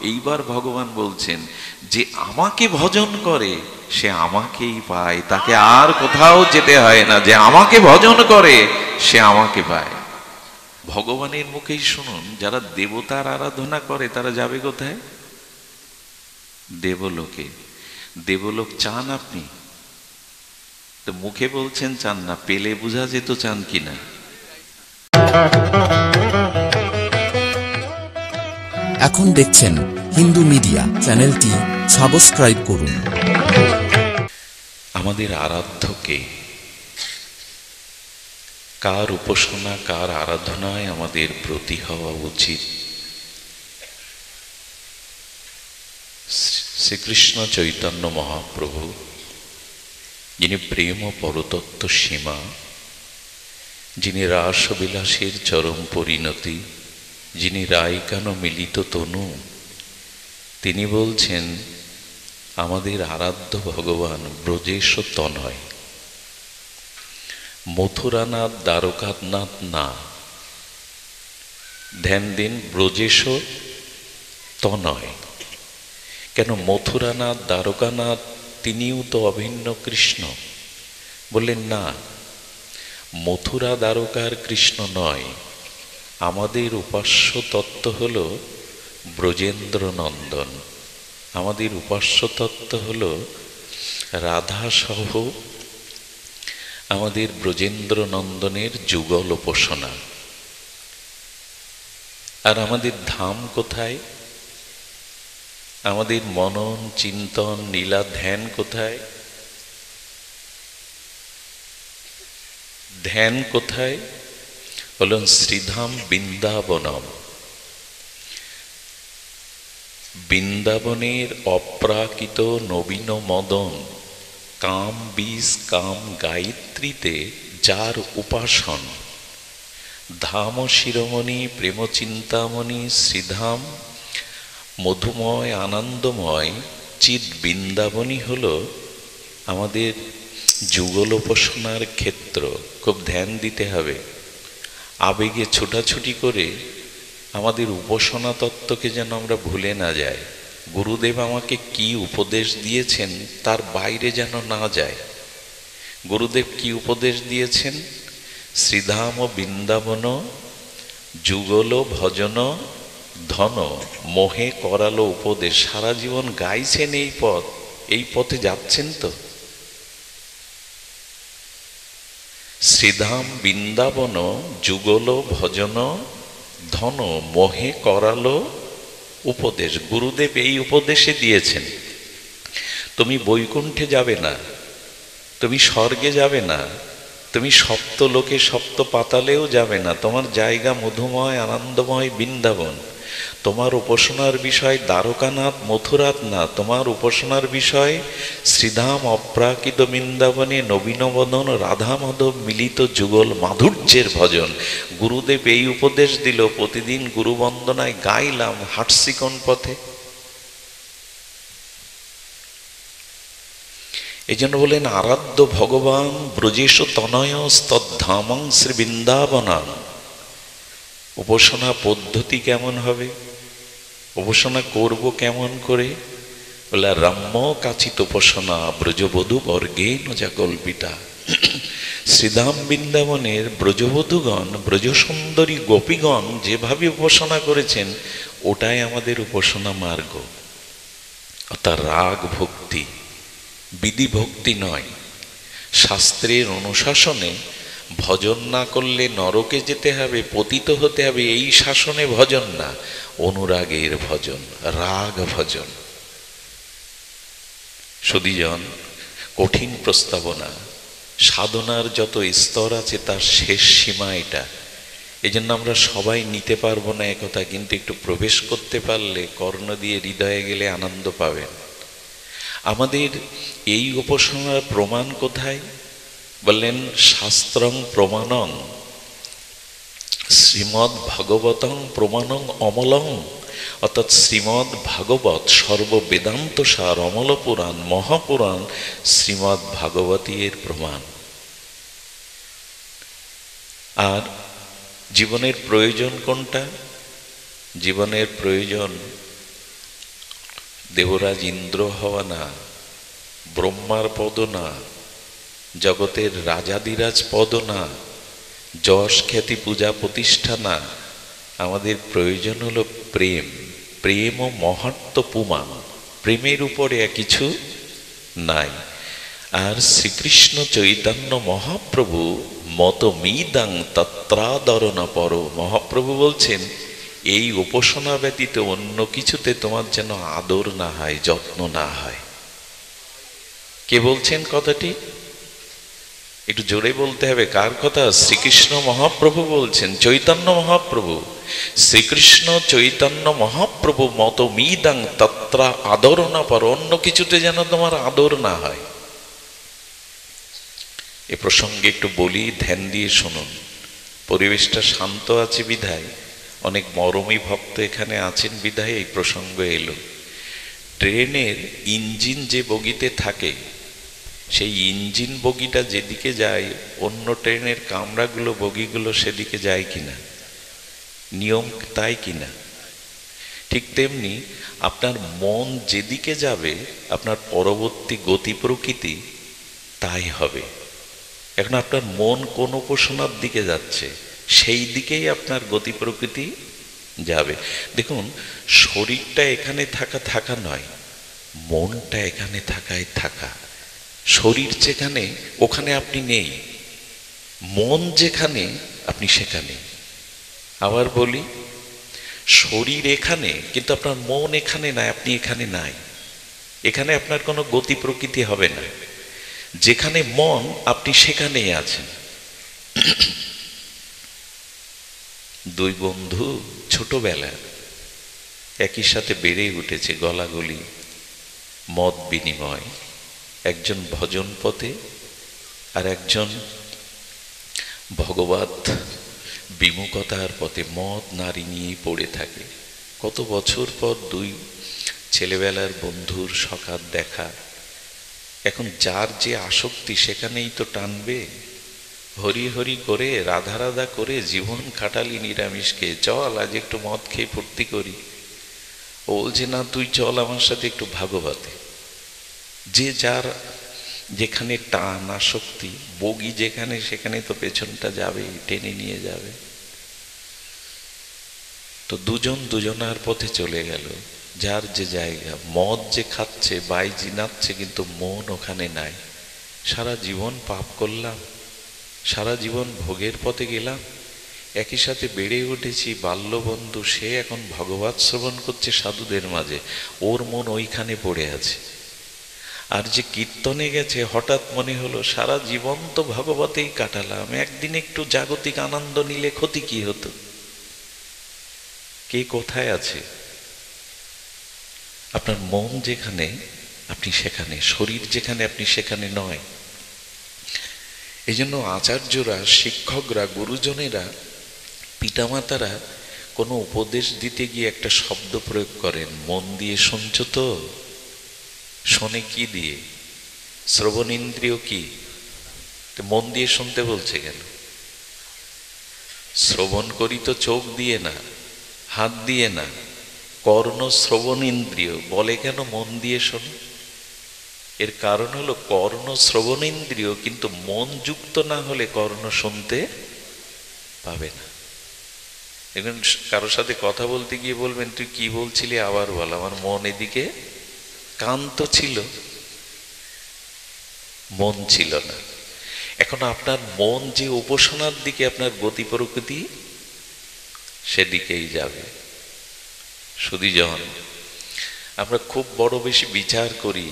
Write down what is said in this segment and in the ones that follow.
এইবার ভগবান বলছেন যে আমাকে ভজন করে সে আমাকেই পায়, তাকে আর কোথাও যেতে হয় না। যে আমাকে ভজন করে সে আমাকে পায়। ভগবানের মুখেই শুনুন, যারা দেবতার আরাধনা করে তারা যাবে কোথায়? দেবলোকে। দেবলোক চান আপনি? তো মুখে বলছেন চান না, পেলে বোঝা যেত চান কিনা। এখন দেখছেন হিন্দু মিডিয়া চ্যানেলটি সাবস্ক্রাইব করুন। আমাদের আরাধ্যকে, কার উপাসনা কার আরাধনায় আমাদের ব্রতী হওয়া উচিত? শ্রীকৃষ্ণ চৈতন্য মহাপ্রভু, যিনি প্রেম ও পরতত্ত্ব সীমা, যিনি রাসবিলাসের চরম পরিণতি, যিনি রায়কানো মিলিত তনু, তিনি বলছেন আমাদের আরাধ্য ভগবান ব্রজেশ তনয়, মথুরানাথ দ্বারকানাথ না। ধ্যান দিন, ব্রজেশ তনয়। কেন মথুরানাথ দ্বারকানাথ তিনিও তো অভিন্ন কৃষ্ণ? বললেন না, মথুরা দ্বারকার কৃষ্ণ নয়। আমাদের উপাস্য তত্ত্ব হল ব্রজেন্দ্র নন্দন। আমাদের উপাস্য তত্ত্ব হল রাধা সহ আমাদের ব্রজেন্দ্র নন্দনের যুগল উপাসনা। আর আমাদের ধাম কোথায়? আমাদের মনন চিন্তন লীলা ধ্যান কোথায়? ধ্যান কোথায়? বলুন, শ্রীধাম বৃন্দাবনম। বৃন্দাবনের অপ্রাকৃত নবীন মদন কাম বীজ কাম গায়ত্রীতে যার উপাসন, ধাম শিরোমণি প্রেম চিন্তামণি শ্রীধাম মধুময় আনন্দময় চিৎ বৃন্দাবনই হল আমাদের যুগল উপাসনার ক্ষেত্র। খুব ধ্যান দিতে হবে। আবেগে ছোটাছুটি করে আমাদের উপাসনা তত্ত্বকে যেন আমরা ভুলে না যাই। গুরুদেব আমাকে কি উপদেশ দিয়েছেন তার বাইরে যেন না যায়। গুরুদেব কি উপদেশ দিয়েছেন? শ্রীধাম বৃন্দাবন যুগল ভজন ধন মোহে করালো উপদেশ। সারা জীবন গাইছেন এই পথ, এই পথে যাচ্ছেন তো? শ্রীধাম বৃন্দাবন যুগল ভজন ধন মোহে করালো উপদেশ। গুরুদেব এই উপদেশে দিয়েছেন, তুমি বৈকুণ্ঠে যাবে না, তুমি স্বর্গে যাবে না, তুমি সপ্ত লোকে সপ্ত পাতালেও যাবে না। তোমার জায়গা মধুময় আনন্দময় বৃন্দাবন। তোমার উপাসনার বিষয় দ্বারকানাথ মথুরাত না, তোমার উপাসনার বিষয় শ্রীধাম অপ্রাকৃত বৃন্দাবনে নবীনবদন রাধা মাধব মিলিত যুগল মাধুর্যের ভজন। গুরুদেব এই উপদেশ দিল, প্রতিদিন গুরুবন্দনায় গাইলাম হাঁটছি কোন পথে? এই জন্য বলেন আরাধ্য ভগবান ব্রজেশ তনয় স্তদ্ধামং শ্রী বৃন্দাবনাং। উপাসনা পদ্ধতি কেমন হবে? উপাসনা করব কেমন করে? বলে রাম্য কাচিত উপাসনা ব্রজবধূ বর্গে নজা কল্পিতা। শ্রীধাম বৃন্দাবনের ব্রজবধূগণ ব্রজসুন্দরী গোপীগণ যেভাবে উপাসনা করেছেন ওটাই আমাদের উপাসনা মার্গ। অর্থাৎ রাগ ভক্তি, বিধি ভক্তি নয়। শাস্ত্রের অনুশাসনে ভজন না করলে নরকে যেতে হবে, পতিত হতে হবে, এই শাসনে ভজন না, অনুরাগের ভজন, রাগ ভজন। সুধীজন, কঠিন প্রস্তাবনা। সাধনার যত স্তর আছে তার শেষ সীমা এটা। এই জন্য আমরা সবাই নিতে পারবো না একথা, কিন্তু একটু প্রবেশ করতে পারলে কর্ণ দিয়ে হৃদয়ে গেলে আনন্দ পাবেন। আমাদের এই উপাসনার প্রমাণ কোথায়? বললেন শাস্ত্রং প্রমাণং শ্রীমদ্ ভাগবতং প্রমাণং অমলং। অর্থাৎ শ্রীমদ্ ভাগবত সর্ববেদান্ত সার, অমল পুরাণ মহাপুরাণ শ্রীমদ্ ভাগবতী এর প্রমাণ। আর জীবনের প্রয়োজন কোনটা? জীবনের প্রয়োজন দেবরাজ ইন্দ্র হওয়া না, ব্রহ্মার পদ না, জগতের রাজাদিরাজ পদ না, যশ খ্যাতি পূজা প্রতিষ্ঠা না। আমাদের প্রয়োজন হলো প্রেম। প্রেম ও মহাত্ম পুমান, প্রেমের উপরে কিছু নাই। আর শ্রীকৃষ্ণ চৈতন্য মহাপ্রভু মত মিদাং তত্রাদরণ পর, মহাপ্রভু বলছেন এই উপাসনা ব্যতীত অন্য কিছুতে তোমার যেন আদর না হয়, যত্ন না হয়। কে বলছেন কথাটি? একটু জোরে বলতে হবে। কার কথা? শ্রীকৃষ্ণ মহাপ্রভু বলছেন, চৈতন্য মহাপ্রভু। শ্রীকৃষ্ণ চৈতন্য মহাপ্রভু মত মিদাং তত্রা আদর না পর, অন্য কিছুতে যেন তোমার আদর না হয়। এ প্রসঙ্গে একটু বলি, ধ্যান দিয়ে শুনুন। পরিবেশটা শান্ত আছে বিধায়, অনেক মরমী ভক্ত এখানে আছেন বিধায় এই প্রসঙ্গ এলো। ট্রেনের ইঞ্জিন যে বগিতে থাকে, সেই ইঞ্জিন বগিটা যেদিকে যায় অন্য ট্রেনের কামরাগুলো বগিগুলো সেদিকে যায় কিনা? নিয়ম তাই কিনা? ঠিক তেমনি আপনার মন যেদিকে যাবে আপনার পরবর্তী গতি প্রকৃতি তাই হবে। এখন আপনার মন কোন উপাসনার দিকে যাচ্ছে, সেই দিকেই আপনার গতি প্রকৃতি যাবে। দেখুন, শরীরটা এখানে থাকা নয়, মনটা এখানে থাকা। শরীর যেখানে ওখানে আপনি নেই, মন যেখানে আপনি সেখানে। আবার বলি, শরীর এখানে কিন্তু আপনার মন এখানে নাই, আপনি এখানে নাই। এখানে আপনার কোনো গতি প্রকৃতি হবে না। যেখানে মন আপনি সেখানেই আছেন। দুই বন্ধু ছোটবেলা একই সাথে বেড়ে উঠেছে, গলাগলি, মত বিনিময়। একজন ভজন পথে আর একজন ভগবত বিমুখতার পথে মদ নারী নিয়ে পড়ে থাকে। কত বছর পর দুই ছেলেবেলার বন্ধুর সকাল দেখা। এখন যার যে আসক্তি সেখানেই তো টানবে। হরি হরি করে রাধা রাধা করে জীবন কাটালি নিরামিষকে, চল আজ একটু মদ খেয়ে ফুর্তি করি। ও বলছে না, তুই চল আমার সাথে একটু ভাগবতে। যে যার যেখানে টান আসক্তি, বগি যেখানে সেখানে তো পেছনটা যাবে, টেনে নিয়ে যাবে। তো দুজন দুজনার পথে চলে গেল, যার যে জায়গা। মদ যে খাচ্ছে, বাইজি নাচছে, কিন্তু মন ওখানে নাই। সারা জীবন পাপ করলাম, সারা জীবন ভোগের পথে গেলাম। একই সাথে বেড়ে উঠেছি, বাল্যবন্ধু, সে এখন ভগবত শ্রবণ করছে সাধুদের মাঝে, ওর মন ওইখানে পড়ে আছে। আর যে কীর্তনে গেছে, হঠাৎ মনে হলো সারা জীবন তো ভগবতেই কাটালাম, একদিন একটু জাগতিক আনন্দ নিলে ক্ষতি কি হতো? কে কোথায় আছে? আপনার মন যেখানে আপনি সেখানে, শরীর যেখানে আপনি সেখানে নয়। এই জন্য আচার্যরা, শিক্ষকরা, গুরুজনেরা, পিতামাতারা কোনো উপদেশ দিতে গিয়ে একটা শব্দ প্রয়োগ করেন, মন দিয়ে শুনছ তো? শোনে কি দিয়ে? শ্রবণ ইন্দ্রিয় কি? মন দিয়ে শুনতে বলছে কেন? শ্রবণ করি তো চোখ দিয়ে না, হাত দিয়ে না, কর্ণ শ্রবণ ইন্দ্রিয় বলে কেন মন দিয়ে শোনো? এর কারণ হলো কর্ণ শ্রবণ ইন্দ্রিয়, কিন্তু মন যুক্ত না হলে কর্ণ শুনতে পাবে না। এখন কারোর সাথে কথা বলতে গিয়ে বলবেন, তুই কি বলছিলি আবার বল, আমার মন এদিকে। কান তো ছিল, মন ছিল না। এখন আপনার মন যে উপাসনার দিকে আপনার গতি প্রকৃতি সেদিকেই যাবে। সুধীজন, আমরা খুব বড় বেশি বিচার করি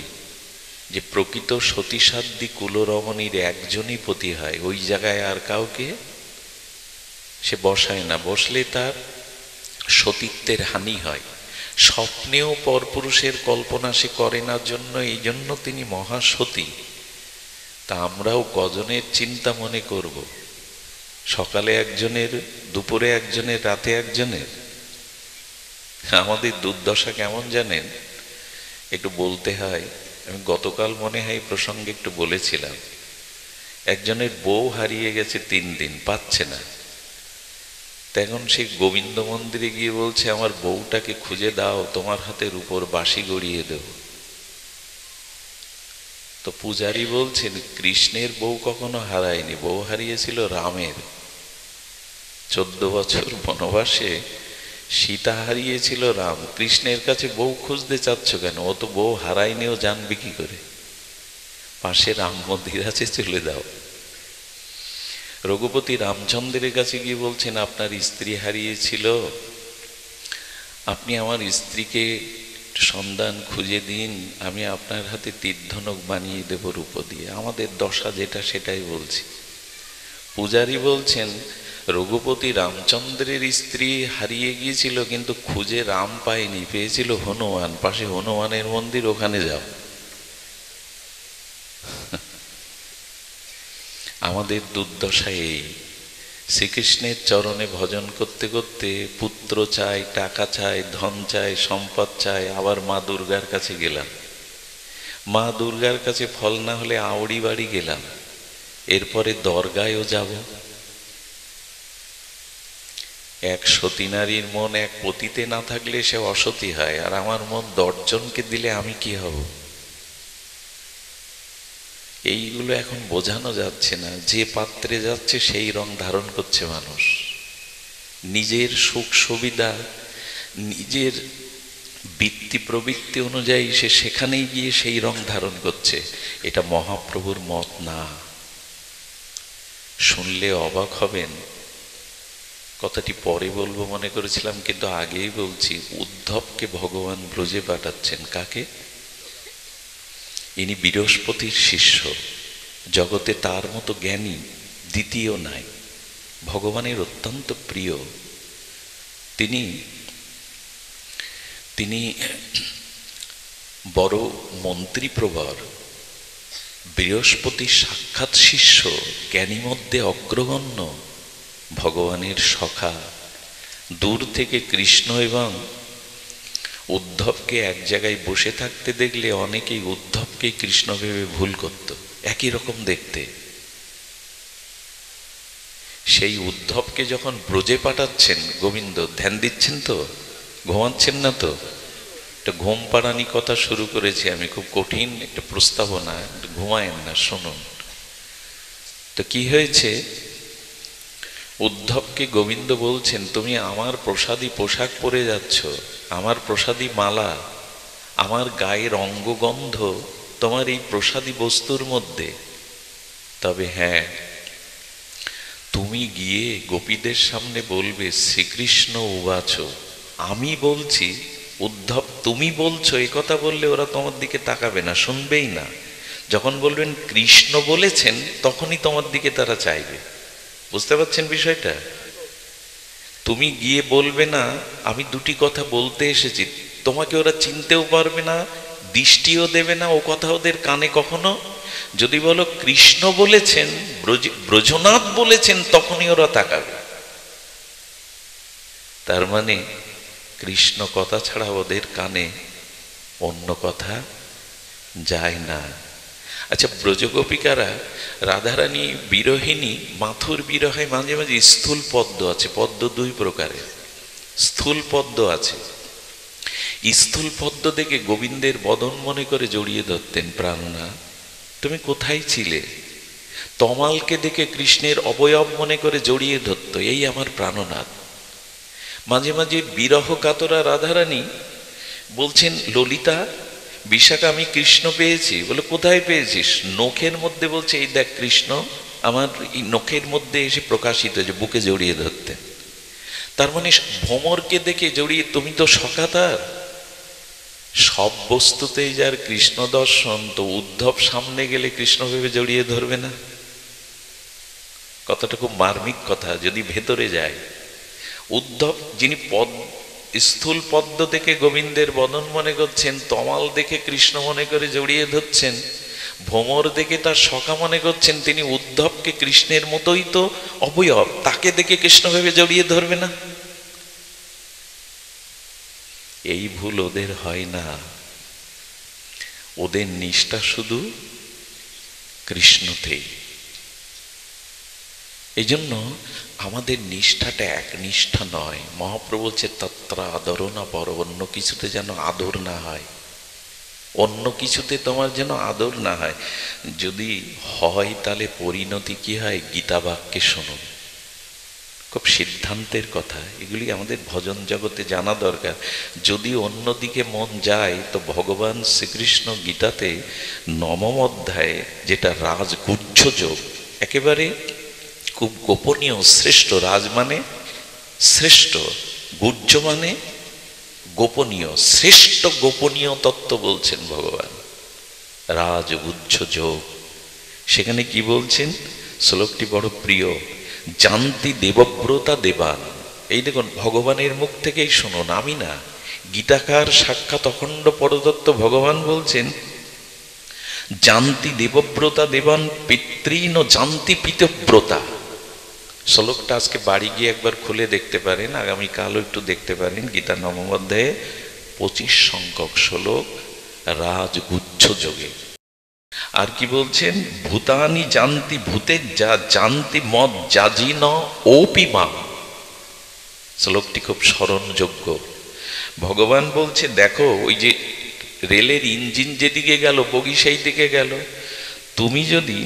যে প্রকৃত সতীসাধ্যী কুলরমণীর একজনই পতি হয়, ওই জায়গায় আর কাউকে সে বসায় না। বসলে তার সতীত্বের হানি হয়। স্বপ্নেও পরপুরুষের কল্পনা সে করে না, জন্য এই জন্য তিনি মহাসতী। তা আমরাও কজনের চিন্তা মনে করব? সকালে একজনের, দুপুরে একজনের, রাতে একজনের। আমাদের দুর্দশা কেমন জানেন? একটু বলতে হয়, আমি গতকাল মনে হয় প্রসঙ্গে একটু বলেছিলাম, একজনের বউ হারিয়ে গেছে 3 দিন, পাচ্ছে না। তখন সে গোবিন্দ মন্দিরে গিয়ে বলছে, আমার বউটাকে খুঁজে দাও, তোমার হাতের উপর বাঁশি গড়িয়ে দেব। তো পূজারী বলছেন, কৃষ্ণের বউ কখনো হারায়নি, বউ হারিয়েছিল রামের। 14 বছর বনবাসে সীতা হারিয়েছিল রাম, কৃষ্ণের কাছে বউ খুঁজতে চাচ্ছ কেন? ও তো বউ হারায়নি, ও জানবে কি করে? পাশে রাম মন্দির আছে, চলে দাও। রঘুপতি রামচন্দ্রের কাছে গিয়ে বলছেন, আপনার স্ত্রী হারিয়েছিল, আপনি আমার স্ত্রীকে সন্ধান খুঁজে দিন, আমি আপনার হাতে তীরধনুক বানিয়ে দেব রূপ দিয়ে। আমাদের দশা যেটা সেটাই বলছি। পূজারী বলছেন, রঘুপতি রামচন্দ্রের স্ত্রী হারিয়ে গিয়েছিল, কিন্তু খুঁজে রাম পায়নি, পেয়েছিল হনুমান, পাশে হনুমানের মন্দির, ওখানে যাও। আমাদের দুর্দশা এই, শ্রীকৃষ্ণের চরণে ভজন করতে করতে পুত্র চাই, টাকা চাই, ধন চাই, সম্পদ চাই, আবার মা দুর্গার কাছে গেলাম। মা দুর্গার কাছে ফল না হলে আউড়ি বাড়ি গেলাম, এরপরে দরগায়ও যাব। এক সতী নারীর মন এক পতিতে না থাকলে সে অসতী হয়, আর আমার মন 10 জনকে দিলে আমি কি হব? এইগুলো এখন বোঝানো যাচ্ছে না। যে পাত্রে যাচ্ছে সেই রং ধারণ করছে মানুষ। নিজের সুখ সুবিধা, নিজের বৃত্তি প্রবৃত্তি অনুযায়ী সে সেখানেই গিয়ে সেই রং ধারণ করছে। এটা মহাপ্রভুর মত না। শুনলে অবাক হবেন, কথাটি পরে বলবো মনে করেছিলাম, কিন্তু আগেই বলছি। উদ্ধবকে ভগবান ব্রজে পাঠাচ্ছেন। কাকে? ইনি বৃহস্পতির শিষ্য, জগতে তার মতো জ্ঞানী দ্বিতীয় নাই, ভগবানের অত্যন্ত প্রিয়। তিনি বড় মন্ত্রীপ্রবর, বৃহস্পতির সাক্ষাৎ শিষ্য, জ্ঞানী মধ্যে অগ্রগণ্য, ভগবানের সখা। দূর থেকে কৃষ্ণ এবং উদ্ধবকে এক জায়গায় বসে থাকতে দেখলে অনেকেই উদ্ধবকে কৃষ্ণ ভেবে ভুল করত, একই রকম দেখতে। সেই উদ্ধবকে যখন ব্রজে পাঠাচ্ছেন গোবিন্দ, ধ্যান দিচ্ছেন তো? ঘুমাচ্ছেন না তো? একটা ঘুম পাড়ানি কথা শুরু করেছি আমি, খুব কঠিন একটা প্রস্তাবনা, ঘুমায়েন না, শুনুন তো। কি হয়েছে? উদ্ধবকে গোবিন্দ বলছেন, তুমি আমার প্রসাদী পোশাক পরে যাচ্ছ, আমার প্রসাদী মালা, আমার গায়ের অঙ্গগন্ধ তোমার এই প্রসাদী বস্তুর মধ্যে। তবে হ্যাঁ, তুমি গিয়ে গোপীদের সামনে বলবে শ্রীকৃষ্ণ উবাচ। আমি বলছি, উদ্ধব তুমি বলছো, এই কথা বললে ওরা তোমার দিকে তাকাবে না, শুনবেই না। যখন বলবেন কৃষ্ণ বলেছেন, তখনই তোমার দিকে তারা চাইবে। বুঝতে পারছেন বিষয়টা? তুমি গিয়ে বলবে না আমি দুটি কথা বলতে এসেছি, তোমাকে ওরা চিনতেও পারবে না, দৃষ্টিও দেবে না, ও কথা ওদের কানে কখনো। যদি বলো কৃষ্ণ বলেছেন, ব্রজনাথ বলেছেন, তখনই ওরা তাকাবে। তার মানে কৃষ্ণ কথা ছাড়া ওদের কানে অন্য কথা যায় না। আচ্ছা, ব্রজগোপিকারা, রাধারানী বিরহিণী, মাথুর বিরহে মাঝে মাঝে স্থূল পদ্ম আছে। পদ্ম 2 প্রকারের, স্থূল পদ্ম আছে। স্থূল পদ্ম দেখে গোবিন্দের বদন মনে করে জড়িয়ে ধরতেন, প্রাণনাথ তুমি কোথায় ছিলে? তমালকে দেখে কৃষ্ণের অবয়ব মনে করে জড়িয়ে ধরত, এই আমার প্রাণনাথ। মাঝে মাঝে বিরহ কাতরা রাধারানী বলছেন, ললিতা বিশাখা আমি কৃষ্ণ পেয়েছি। বলে কোথায় পেয়েছিস? নখের মধ্যে। বলছে এই দেখ কৃষ্ণ আমার এই নখের মধ্যে এসে প্রকাশিত, যে বুকে জড়িয়ে ধরতেন। তার মানে ভ্রমরকে দেখে জড়িয়ে, তুমি তো সখা তার। সব বস্তুতেই যার কৃষ্ণ দর্শন, তো উদ্ধব সামনে গেলে কৃষ্ণ ভেবে জড়িয়ে ধরবে না? কথাটা খুব মার্মিক কথা যদি ভেতরে যায়। উদ্ধব যিনি স্থূল পদ্ম দেখে গোবিন্দের বদন মনে করছেন, তমাল দেখে কৃষ্ণ মনে করে জড়িয়ে ধরছেন, ভ্রমর দেখে তার সখা মনে করছেন, তিনি উদ্ধবকে কৃষ্ণের মতোই তো অবয়ব, তাকে দেখে কৃষ্ণ ভেবে জড়িয়ে ধরবে না? এই ভুল ওদের হয় না। ওদের নিষ্ঠা শুধু কৃষ্ণতেই। এই জন্য আমাদের নিষ্ঠাটা এক নিষ্ঠা নয়। মহাপ্রভু বলছে তত্র আদর না পর, অন্য কিছুতে যেন আদর না হয়, অন্য কিছুতে তোমার যেন আদর না হয়। যদি হয় তাহলে পরিণতি কি হয়? গীতা বাক্যে শুনুন, খুব সিদ্ধান্তের কথা। এগুলি আমাদের ভজন জগতে জানা দরকার। যদি অন্যদিকে মন যায় তো ভগবান শ্রীকৃষ্ণ গীতাতে 9ম অধ্যায়ে, যেটা রাজগুহ্য যোগ, একেবারে খুব গোপনীয়, শ্রেষ্ঠ, রাজ মানে শ্রেষ্ঠ, গুহ্য মানে গোপনীয়, শ্রেষ্ঠ গোপনীয় তত্ত্ব বলছেন ভগবান, রাজগুহ্য যোগ। সেখানে কি বলছেন? শ্লোকটি বড় প্রিয়। জানতি দেবব্রতা দেবান। এই দেখুন, ভগবানের মুখ থেকেই শুনুন, আমি না। গীতাকার সাক্ষাৎ অখণ্ড পরতত্ত্ব ভগবান বলছেন, জানতি দেবব্রতা দেবান পিতৃন জানতি পিতব্রতা। শ্লোকটা আজকে বাড়ি গিয়ে একবার খুলে দেখতে পারেন, আগামীকালও একটু দেখতে পারেন। গীতা 9ম অধ্যায়ে 25 সংখ্যক শ্লোক, রাজগুহ্য যোগে। আর কি বলছেন? ভূতানি জানতি ভূতের যা জানতি মদ যাজিন ওপিমা। শ্লোকটি খুব স্মরণযোগ্য। ভগবান বলছে, দেখো ওই যে রেলের ইঞ্জিন যেদিকে গেল, বগি সেই দিকে গেল। তুমি যদি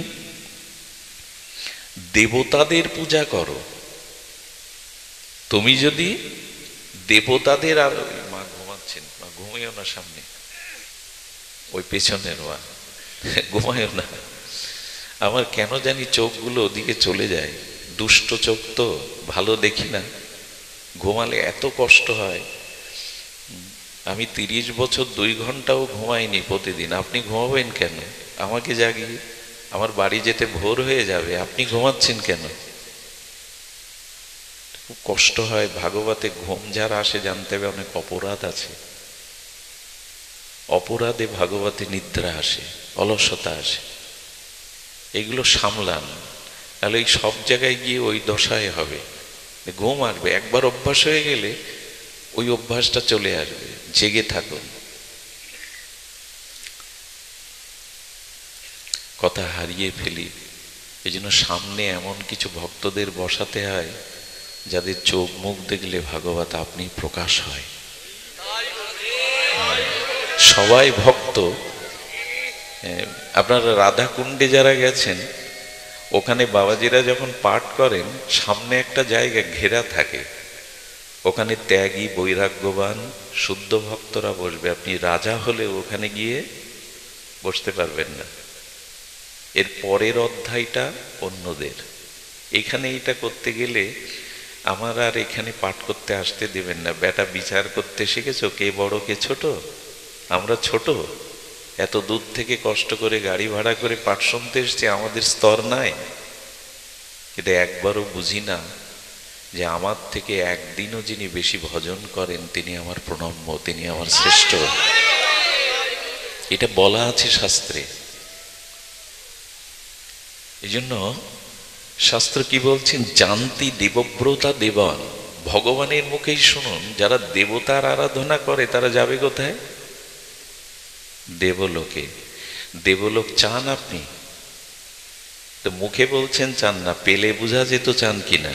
দেবতাদের পূজা করো, তুমি যদি দেবতাদের, আর মা ঘুমাচ্ছেন, মা ঘুমিও না, সামনে ওই পেছনের মা ঘুমায়ও না। আমার কেন জানি চোখগুলো ওদিকে চলে যায়, দুষ্ট চোখ তো, ভালো দেখি না। ঘুমালে এত কষ্ট হয়। আমি 30 বছর 2 ঘন্টাও ঘুমাইনি প্রতিদিন। আপনি ঘুমাবেন কেন? আমাকে জাগিয়ে, আমার বাড়ি যেতে ভোর হয়ে যাবে, আপনি ঘুমাচ্ছেন কেন? খুব কষ্ট হয়। ভাগবতে ঘুম যার আসে জানতে হবে অনেক অপরাধ আছে। অপরাধে ভাগবতে নিদ্রা আসে, অলসতা আসে। এগুলো সামলান, তাহলে এই সব জায়গায় গিয়ে ওই দশায় হবে, ঘুম আসবে। একবার অভ্যাস হয়ে গেলে ওই অভ্যাসটা চলে আসবে। জেগে থাকুন। কথা হারিয়ে ফেলি, এই জন্য সামনে এমন কিছু ভক্তদের বসাতে হয় যাদের চোখ মুখ দেখলে ভাগবত আপনি প্রকাশ হয়। সবাই ভক্ত। আপনারা রাধাকুণ্ডে যারা গেছেন, ওখানে বাবাজিরা যখন পাঠ করেন, সামনে একটা জায়গা ঘেরা থাকে, ওখানে ত্যাগী বৈরাগ্যবান শুদ্ধ ভক্তরা বসবে। আপনি রাজা হলে ওখানে গিয়ে বসতে পারবেন না। এর পরের অধ্যায়টা অন্যদের। এখানে এটা করতে গেলে আমার আর এখানে পাঠ করতে আসতে দেবেন না। বেটা বিচার করতে শিখেছো, কে বড় কে ছোট? আমরা ছোট, এত দূর থেকে কষ্ট করে গাড়ি ভাড়া করে পাঠ শুনতে এসছি, আমাদের স্তর নাই। এটা একবারও বুঝি না যে আমার থেকে একদিনও যিনি বেশি ভজন করেন তিনি আমার প্রণম্য, তিনি আমার শ্রেষ্ঠ। এটা বলা আছে শাস্ত্রে। এই জন্য শাস্ত্র কি বলছেন? জানতি দেবব্রতা দেবান। ভগবানের মুখেই শুনুন, যারা দেবতার আরাধনা করে তারা যাবে কোথায়? দেবলোকে। দেবলোক চান আপনি? তো মুখে বলছেন চান না, পেলে বোঝা যেত চান কিনা।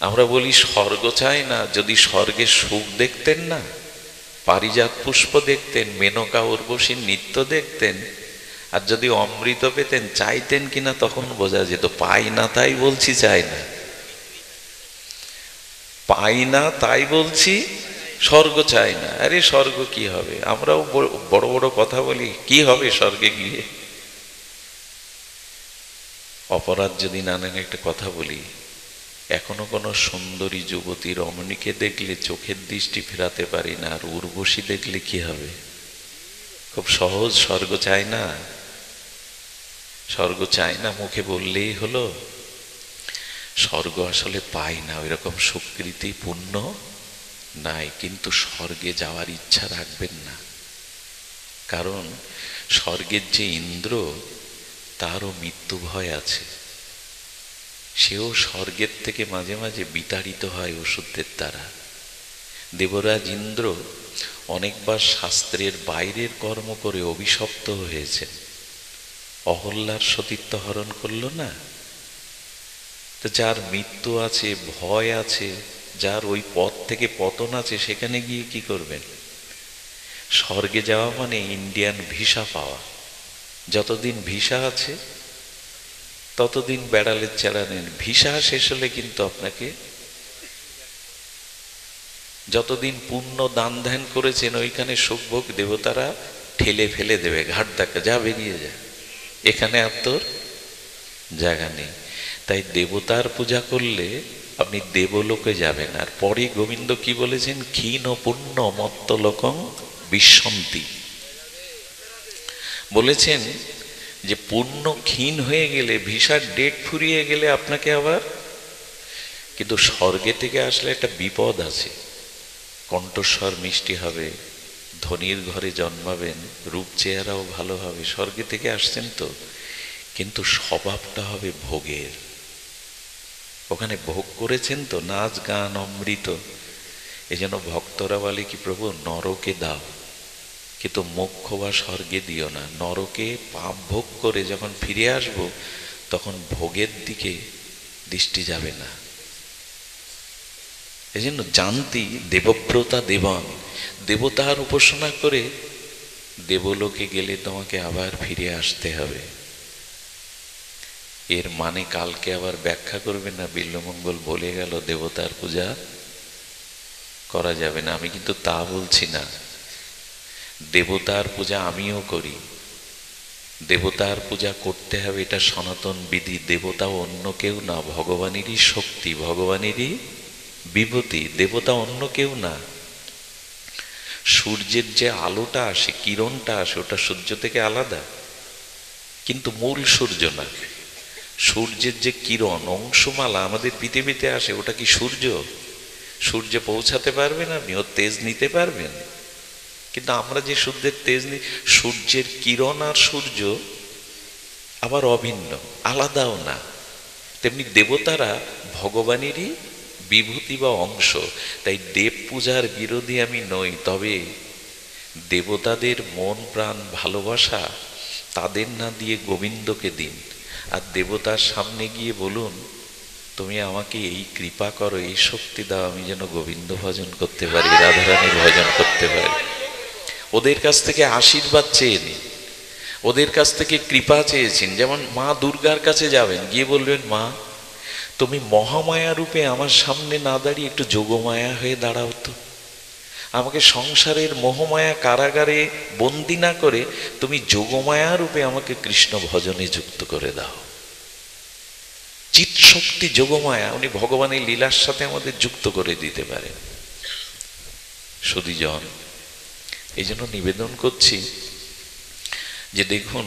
আমরা বলি স্বর্গ চাই না। যদি স্বর্গে সুখ দেখতেন না, পারিজাত পুষ্প দেখতেন, মেনকা উর্বশীর নৃত্য দেখতেন, আর যদি অমৃত পেতেন, চাইতেন কিনা তখন বোঝা যেত। পাই না তাই বলছি চাই না, পাই না তাই বলছি স্বর্গ চাই না। আরে স্বর্গ কি হবে? আমরাও বড় বড় কথা বলি, কি হবে স্বর্গে গিয়ে? অপরাধ যদি না নেন, একটা কথা বলি, এখনো কোনো সুন্দরী যুবতী রমণীকে দেখলে চোখের দৃষ্টি ফেরাতে পারি না, আর উর্বশী দেখলে কি হবে? খুব সহজ। স্বর্গ চাই না, স্বর্গ চাই না মুখে বললেই হলো। স্বর্গ আসলে পাই না, ওই রকম সুকৃতি পুণ্য নাই। কিন্তু স্বর্গে যাওয়ার ইচ্ছা রাখবেন না, কারণ স্বর্গের যে ইন্দ্র, তারও মৃত্যু ভয় আছে। সেও স্বর্গের থেকে মাঝে মাঝে বিতাড়িত হয় ওষুধের দ্বারা। দেবরাজ ইন্দ্র অনেকবার শাস্ত্রের বাইরের কর্ম করে অভিশপ্ত হয়েছেন। অহল্যার সতীত্ব হরণ করল না, তো যার মৃত্যু আছে, ভয় আছে, যার ওই পথ থেকে পতন আছে, সেখানে গিয়ে কি করবেন? স্বর্গে যাওয়া মানে ইন্ডিয়ান ভিসা পাওয়া। যতদিন ভিসা আছে ততদিন বেড়ালের চারা নেন। ভিসা শেষ হলে কিন্তু আপনাকে, যতদিন পুণ্য দান ধ্যান করেছেন ওইখানে সুখভোগ দেবতারা ঠেলে ফেলে দেবে, ঘাট ধাক্কা, যা বেরিয়ে যায়, এখানে আর তোর জায়গা নেই। তাই দেবতার পূজা করলে আপনি দেবলোকে যাবেন। আর পরে গোবিন্দ কি বলেছেন? ক্ষীণ পুণ্য মত্ত লোকং বিশ্বন্তি। বলেছেন যে পুণ্য ক্ষীণ হয়ে গেলে, ভিসার ডেট ফুরিয়ে গেলে আপনাকে আবার, কিন্তু স্বর্গে থেকে আসলে একটা বিপদ আছে। কণ্ঠস্বর মিষ্টি হবে, ধনীর ঘরে জন্মাবেন, রূপ চেহারাও ভালো হবে, স্বর্গে থেকে আসছেন তো, কিন্তু স্বভাবটা হবে ভোগের। ওখানে ভোগ করেছেন তো, নাচ গান অমৃত। এই জন্য ভক্তরা বলে কি, প্রভু নরকে দাও, কিন্তু মোক্ষ বা স্বর্গে দিও না। নরকে পাপ ভোগ করে যখন ফিরে আসব তখন ভোগের দিকে দৃষ্টি যাবে না। এই জন্য জানতি দেবব্রতা দেবান, দেবতার উপাসনা করে দেবলোকে গেলে তোমাকে আবার ফিরে আসতে হবে। এর মানে কালকে আবার ব্যাখ্যা করবে না, বিল্বমঙ্গল বলে গেল দেবতার পূজা করা যাবে না। আমি কিন্তু তা বলছি না। দেবতার পূজা আমিও করি, দেবতার পূজা করতে হবে, এটা সনাতন বিধি। দেবতা অন্য কেউ না, ভগবানেরই শক্তি, ভগবানেরই বিভূতি, দেবতা অন্য কেউ না। সূর্যের যে আলোটা আসে, কিরণটা আসে, ওটা সূর্য থেকে আলাদা, কিন্তু মূল সূর্য না। সূর্যের যে কিরণ অংশমালা আমাদের পৃথিবীতে আসে, ওটা কি সূর্য? সূর্যে পৌঁছাতে পারবেন আপনি, ওর তেজ নিতে পারবেন? কিন্তু আমরা যে সূর্যের তেজ নিই, সূর্যের কিরণ আর সূর্য আবার অভিন্ন, আলাদাও না। তেমনি দেবতারা ভগবানেরই বিভূতি বা অংশ। তাই দেব পূজার বিরোধী আমি নই, তবে দেবতাদের মন প্রাণ ভালোবাসা তাদের না দিয়ে গোবিন্দকে দিন। আর দেবতার সামনে গিয়ে বলুন, তুমি আমাকে এই কৃপা করো, এই শক্তি দাও, আমি যেন গোবিন্দ ভজন করতে পারি, রাধারানীর ভজন করতে পারি। ওদের কাছ থেকে আশীর্বাদ চেয়ে নিন, ওদের কাছ থেকে কৃপা চেয়েছেন। যেমন মা দুর্গার কাছে যাবেন, গিয়ে বলবেন, মা তুমি মহামায়া রূপে আমার সামনে না দাঁড়িয়ে একটু যোগমায়া হয়ে দাঁড়াও তো, আমাকে সংসারের মোহমায়া কারাগারে বন্দি না করে তুমি যোগমায়া রূপে আমাকে কৃষ্ণ ভজনে যুক্ত করে দাও। চিৎ শক্তি যোগমায়া, উনি ভগবানের লীলার সাথে আমাদের যুক্ত করে দিতে পারেন। সুধীজন, এই জন্য নিবেদন করছি যে দেখুন,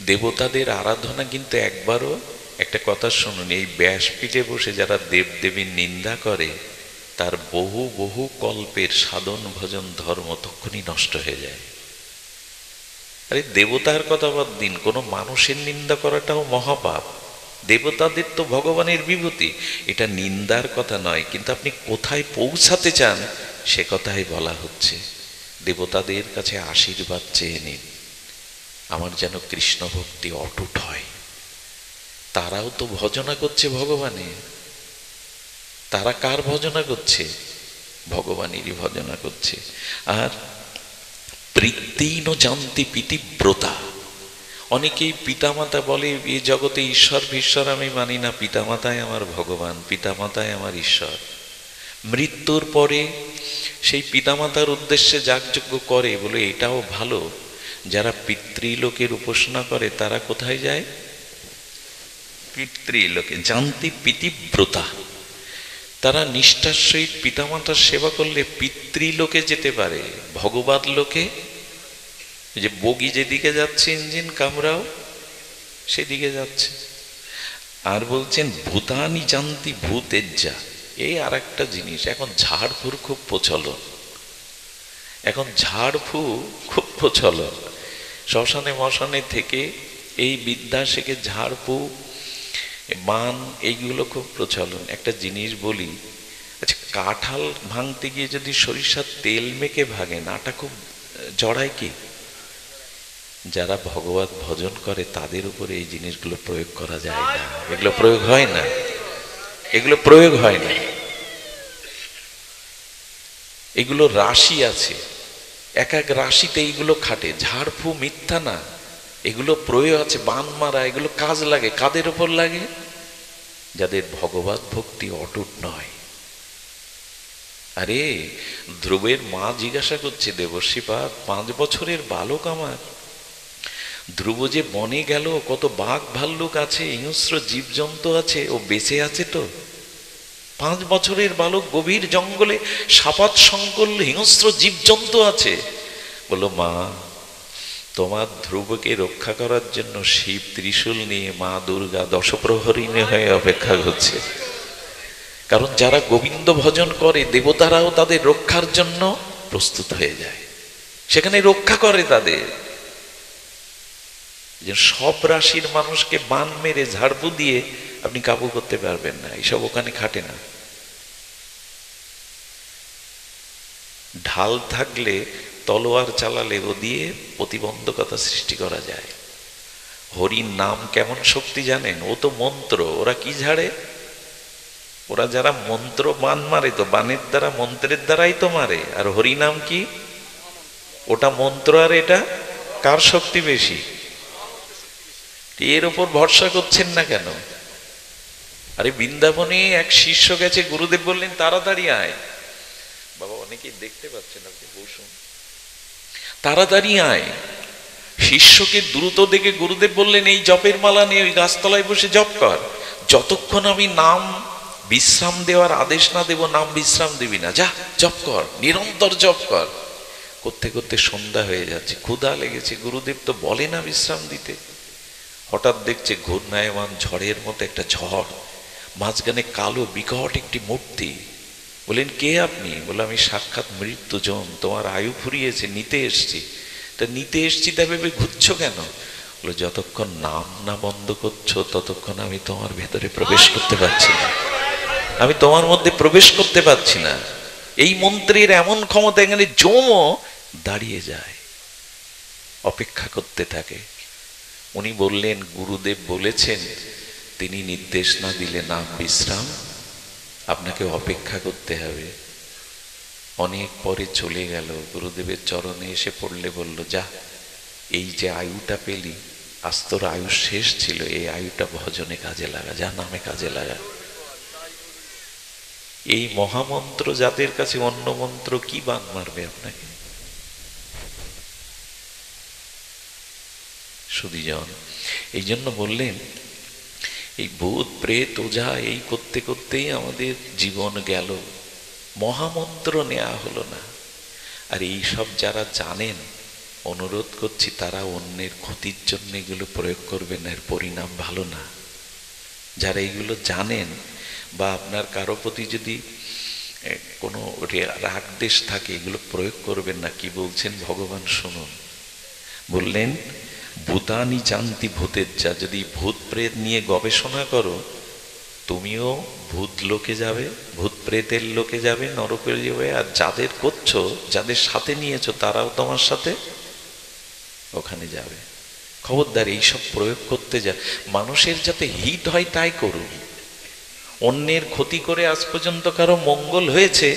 দেবতাদের আরাধনা কিন্তু একবারও, একটা কথা শুনুন, এই ব্যাসপীঠে বসে যারা দেবদেবীর নিন্দা করে তার বহু বহু কল্পের সাধন ভজন ধর্ম তখনই নষ্ট হয়ে যায়। আরে দেবতার কথা বাদ দিন, কোনো মানুষের নিন্দা করাটাও মহাপাপ। দেবতাদের তো ভগবানের বিভূতি, এটা নিন্দার কথা নয়, কিন্তু আপনি কোথায় পৌঁছাতে চান সে কথাই বলা হচ্ছে। দেবতাদের কাছে আশীর্বাদ চেয়ে নিন, আমার যেন কৃষ্ণ ভক্তি অটুট হয়। তারাও তো ভজনা করছে ভগবানের। তারা কার ভজনা করছে? ভগবানেরই ভজনা করছে। আর প্রীতিন জানতি পিতিব্রতা, অনেকেই পিতামাতা বলে এই জগতে ঈশ্বর ভীশ্বর আমি মানি না, পিতামাতাই আমার ভগবান, পিতামাতাই আমার ঈশ্বর। মৃত্যুর পরে সেই পিতামাতার উদ্দেশ্যে যাগযজ্ঞ করে বলে এটাও ভালো। যারা পিতৃলোকের উপাসনা করে তারা কোথায় যায়? পিতৃলোকে। জানতি পিতিব্রতা, তারা নিষ্ঠার সহিত পিতামাতার সেবা করলে পিতৃলোকে যেতে পারে। ভগবত লোকে, যে বগি যেদিকে যাচ্ছে ইঞ্জিন কামরাও সেদিকে যাচ্ছে। আর বলছেন ভূতানি জানতি ভূতেজ্জা, এই আর একটা জিনিস। এখন ঝাড়ফুঁর খুব প্রচলন, এখন ঝাড়ফু খুব প্রচলন। শ্মশানে মশানে থেকে এই বিদ্যা শেখে, ঝাড়ফু বান এইগুলো খুব প্রচলন। একটা জিনিস বলি, আচ্ছা কাঁঠাল ভাঙতে গিয়ে যদি সরিষার তেল মেখে ভাঙেন, আটা খুব জড়ায় কি? যারা ভগবত ভজন করে তাদের উপরে এই জিনিসগুলো প্রয়োগ করা যায় না, এগুলো প্রয়োগ হয় না। এগুলো প্রয়োগ হয় না। এগুলো রাশি আছে, এক এক রাশিতে এইগুলো খাটে। ঝাড়ফু মিথ্যা না, এগুলো প্রয়োগ আছে। বান মারা এগুলো কাজ লাগে, কাদের ওপর লাগে? যাদের ভগবত ভক্তি অটুট নয়। আরে ধ্রুবের মা জিজ্ঞাসা করছে, দেবর্ষি পাদ, 5 বছরের বালক আমার, ধ্রুব যে বনে গেল, কত বাঘ ভাল্লুক আছে, হিংস্র জীবজন্তু আছে, ও বেঁচে আছে তো? 5 বছরের বালক গভীর জঙ্গলে সাপাত সংকুল হিংস্র জীবজন্তু আছে। বলল, মা তোমার ধ্রুবকে রক্ষা করার জন্য শিব ত্রিশূল নিয়ে মা দুর্গা দশপ্রহরিণী হয়ে অপেক্ষা করছে। কারণ যারা গোবিন্দ ভজন করে, দেবতারাও তাদের রক্ষার জন্য প্রস্তুত হয়ে যায়, সেখানে রক্ষা করে তাদের। যে সব রাশির মানুষকে বান মেরে ঝাড়পু দিয়ে আপনি কাবু করতে পারবেন না, এইসব ওখানে খাটে না। ঢাল থাকলে, তলোয়ার চালালে ও দিয়ে প্রতিবন্ধকতা সৃষ্টি করা যায়। হরির নাম কেমন শক্তি জানেন? ও তো মন্ত্র। ওরা কি ঝাড়ে? ওরা যারা মন্ত্র বান মারে, তো বানের দ্বারা, মন্ত্রের দ্বারাই তো মারে। আর হরি নাম কি? ওটা মন্ত্র, আর এটা কার শক্তি বেশি? এর ওপর ভরসা করছেন না কেন? আরে বৃন্দাবনে এক শিষ্য গেছে, গুরুদেব বললেন তাড়াতাড়ি আয়। বাবা অনেকেই দেখতে পাচ্ছেন, আপনি বসুন, তাড়াতাড়ি আয়। শিষ্যকে দ্রুত দেখে গুরুদেব বললেন, এই জপের মালা নিয়ে ওই গাছতলায় বসে জপ কর। যতক্ষণ আমি নাম বিশ্রাম দেওয়ার আদেশ না দেব, নাম বিশ্রাম দিবি না। যা জপ কর, নিরন্তর জপ কর। করতে করতে সন্ধ্যা হয়ে যাচ্ছে, ক্ষুধা লেগেছে। গুরুদেব তো বলে না বিশ্রাম দিতে। হঠাৎ দেখছে ঘূর্ণায়মান ঝড়ের মতো একটা ঝড়, মাঝখানে কালো বিকট একটি মূর্তি। বলেন, কে আপনি? বলে, আমি সাক্ষাৎ মৃত্যুজন, তোমার আয়ু ফুরিয়েছে, নিতে এসছি। তা নিতে এসছি তা ভেবে ঘুরছ কেন? বলে, যতক্ষণ নাম না বন্ধ করছো ততক্ষণ আমি তোমার ভেতরে প্রবেশ করতে পারছি না, আমি তোমার মধ্যে প্রবেশ করতে পারছি না। এই মন্ত্রের এমন ক্ষমতা, এখানে যমও দাঁড়িয়ে যায়, অপেক্ষা করতে থাকে। উনি বললেন, গুরুদেব বলেছেন, তিনি নির্দেশ না দিলে নাম বিশ্রাম আপনাকে অপেক্ষা করতে হবে। অনেক পরে চলে গেল, গুরুদেবের চরণে এসে পড়লে বলল, যা, এই যে আয়ুটা পেলি, আজ তোর আয়ু শেষ ছিল, এই আয়ুটা ভজনে কাজে লাগা, যা নামে কাজে লাগা। এই মহামন্ত্র যাদের কাছে, অন্য মন্ত্র কি বান মারবে আপনাকে? সুধীজন, এই জন্য বললেন, এই ভূত প্রেত ওঝা এই করতে করতেই আমাদের জীবন গেল, মহামন্ত্র নেওয়া হলো না। আর এই সব যারা জানেন, অনুরোধ করছি, তারা অন্যের ক্ষতির জন্য এগুলো প্রয়োগ করবেন, এর পরিণাম ভালো না। যারা এগুলো জানেন, বা আপনার কারো প্রতি যদি কোনো রাগ দেশ থাকে, এগুলো প্রয়োগ করবেন না। কি বলছেন ভগবান শুনুন, বললেন, ভূতানি জানতি ভূতের যা, যদি ভূত প্রেত নিয়ে গবেষণা করো, তুমিও ভূত লোকে যাবে, ভূত প্রেতের লোকে যাবে, নরকে যাবে। আর যাদের করছো, যাদের সাথে নিয়েছো, তারাও তোমার সাথে ওখানে যাবে। খবরদার এইসব প্রয়োগ করতে যা, মানুষের যাতে হিত হয় তাই করুন। অন্যের ক্ষতি করে আজ পর্যন্ত কারো মঙ্গল হয়েছে,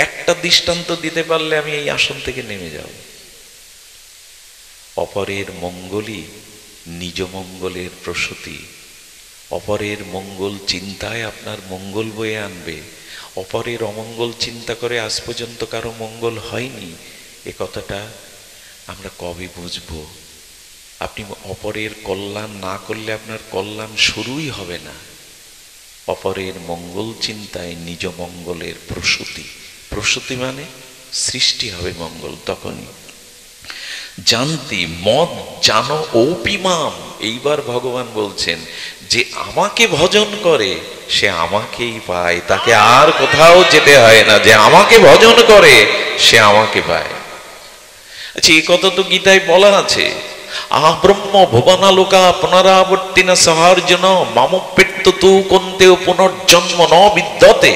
একটা দৃষ্টান্ত দিতে পারলে আমি এই আসন থেকে নেমে যাব। অপরের মঙ্গলই নিজ মঙ্গলের প্রসূতি। অপরের মঙ্গল চিন্তায় আপনার মঙ্গল বয়ে আনবে। অপরের অমঙ্গল চিন্তা করে আজ পর্যন্ত কারো মঙ্গল হয়নি, এ কথাটা আমরা কবে বুঝবো? আপনি অপরের কল্যাণ না করলে আপনার কল্যাণ শুরুই হবে না। অপরের মঙ্গল চিন্তায় নিজ মঙ্গলের প্রসূতি। প্রসূতি মানে সৃষ্টি হবে মঙ্গল তখনই। জানতি মদ জানো ঔপিমাম। এইবার ভগবান বলছেন, যে আমাকে ভজন করে সে আমাকেই পায়, তাকে আর কোথাও যেতে হয় না। যে আমাকে ভজন করে সে আমাকে পায়। আচ্ছা, এই কথা তো গীতায় বলা আছে, আব্রহ্ম ভুবনালোকা পুনরাবর্তিনা সহার্জুন মামপেত্য তু কন্তেও পুনর্জন্ম ন বিদ্যতে।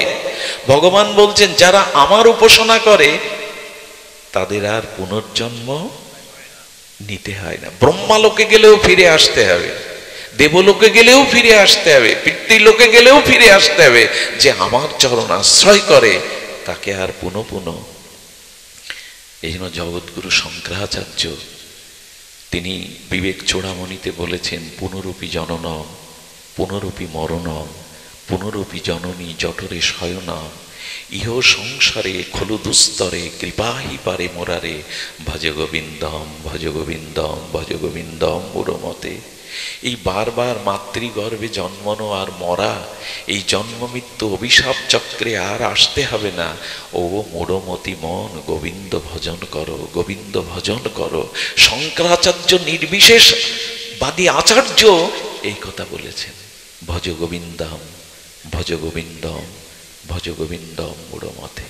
ভগবান বলছেন, যারা আমার উপাসনা করে তাদের আর পুনর্জন্ম নিতে হয় না। ব্রহ্মালোকে গেলেও ফিরে আসতে হবে। দেবলোকে গেলেও ফিরে আসতে হবে, পিতৃলোকে গেলেও ফিরে আসতে হবে। যে আমার চরণ আশ্রয় করে তাকে আর পুনঃ পুনঃ। এই জন্য জগৎগুরু শঙ্করাচার্য তিনি বিবেক চূড়ামণিতে বলেছেন, পুনরূপী জননম পুনরূপী মরণম পুনরূপী জননী জঠরে শয়নম ইহ সংসারে খলু দুস্তরে কৃপাহি পারে মোরারে ভজ গোবিন্দম ভজ গোবিন্দম ভজ গোবিন্দম মুরমতে। এই বারবার মাতৃগর্ভে জন্মানো আর মরা, এই জন্ম মৃত্যু অভিশাপ চক্রে আর আসতে হবে না। ও মোড়মতি মন গোবিন্দ ভজন করো, গোবিন্দ ভজন করো। শঙ্করাচার্য নির্বিশেষ বাদী আচার্য এই কথা বলেছেন, ভজ গোবিন্দম ভজ গোবিন্দম ভজ গোবিন্দম মুড়মতে।